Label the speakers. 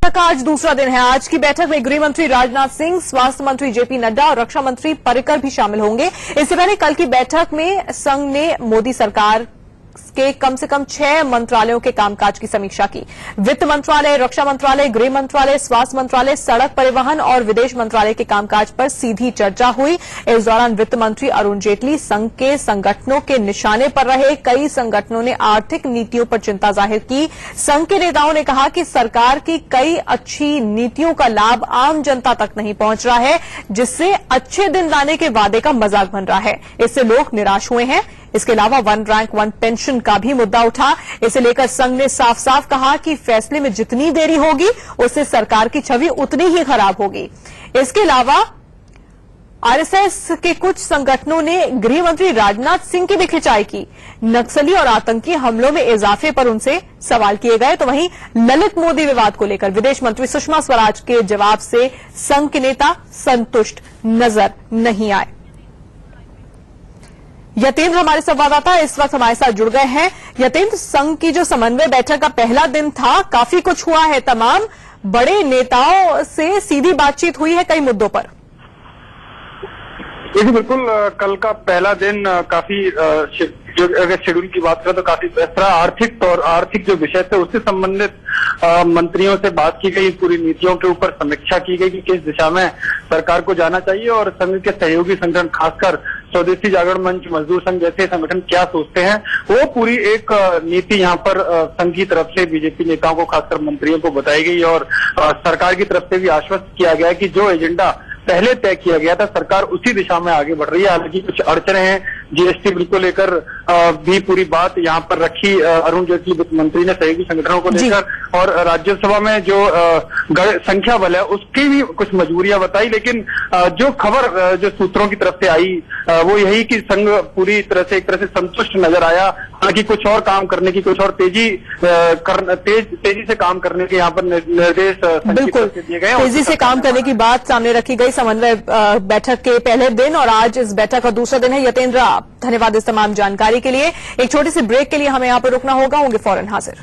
Speaker 1: का आज दूसरा दिन है। आज की बैठक में गृह मंत्री राजनाथ सिंह, स्वास्थ्य मंत्री जेपी नड्डा और रक्षा मंत्री पर्रिकर भी शामिल होंगे। इससे पहले कल की बैठक में संघ ने मोदी सरकार के कम से कम 6 मंत्रालयों के कामकाज की समीक्षा की। वित्त मंत्रालय, रक्षा मंत्रालय, गृह मंत्रालय, स्वास्थ्य मंत्रालय, सड़क परिवहन और विदेश मंत्रालय के कामकाज पर सीधी चर्चा हुई। इस दौरान वित्त मंत्री अरुण जेटली संघ के संगठनों के निशाने पर रहे। कई संगठनों ने आर्थिक नीतियों पर चिंता जाहिर की। संघ के नेताओं ने कहा कि सरकार की कई अच्छी नीतियों का लाभ आम जनता तक नहीं पहुंच रहा है, जिससे अच्छे दिन लाने के वादे का मजाक बन रहा है। इससे लोग निराश हुए हैं। इसके अलावा 1 रैंक 1 पेंशन का भी मुद्दा उठा। इसे लेकर संघ ने साफ साफ कहा कि फैसले में जितनी देरी होगी उससे सरकार की छवि उतनी ही खराब होगी। इसके अलावा आरएसएस के कुछ संगठनों ने गृह मंत्री राजनाथ सिंह की भी खिंचाई की। नक्सली और आतंकी हमलों में इजाफे पर उनसे सवाल किए गए। तो वहीं ललित मोदी विवाद को लेकर विदेश मंत्री सुषमा स्वराज के जवाब से संघ के नेता संतुष्ट नजर नहीं आए। यतेंद्र हमारे संवाददाता इस वक्त हमारे साथ जुड़ गए हैं। यतेंद्र, संघ की जो समन्वय बैठक का पहला दिन था, काफी कुछ हुआ है। तमाम बड़े नेताओं से सीधी बातचीत हुई है कई मुद्दों पर।
Speaker 2: जी बिल्कुल, कल का पहला दिन काफी जो अगर शेड्यूल की बात करें तो काफी बेहतर आर्थिक जो विषय थे उससे संबंधित मंत्रियों से बात की गई। पूरी नीतियों के ऊपर समीक्षा की गई कि किस दिशा में सरकार को जाना चाहिए और संघ के सहयोगी संगठन, खासकर स्वदेशी जागरण मंच, मजदूर संघ जैसे संगठन क्या सोचते हैं, वो पूरी एक नीति यहाँ पर संघ की तरफ से बीजेपी नेताओं को, खासकर मंत्रियों को बताई गई और सरकार की तरफ से भी आश्वस्त किया गया कि जो एजेंडा पहले तय किया गया था सरकार उसी दिशा में आगे बढ़ रही है। हालांकि कुछ अड़चने हैं, जीएसटी बिल को लेकर भी पूरी बात यहाँ पर रखी अरुण जेटली वित्त मंत्री ने सहयोगी संगठनों को लेकर, और राज्यसभा में जो संख्या बल है उसकी भी कुछ मजबूरियां बताई। लेकिन जो खबर जो सूत्रों की तरफ से आई वो यही कि संघ पूरी तरह से एक तरह से संतुष्ट नजर आया। हालांकि कुछ और काम करने की, कुछ और तेजी से काम करने के यहाँ पर निर्देश
Speaker 1: बिल्कुल
Speaker 2: दिए गए।
Speaker 1: तेजी से काम करने की बात सामने रखी गई समन्वय बैठक के पहले दिन, और आज इस बैठक का दूसरा दिन है। यतेंद्र, धन्यवाद इस तमाम जानकारी के लिए। एक छोटी सी ब्रेक के लिए हमें यहाँ पर रुकना होगा, होंगे फौरन हाजिर।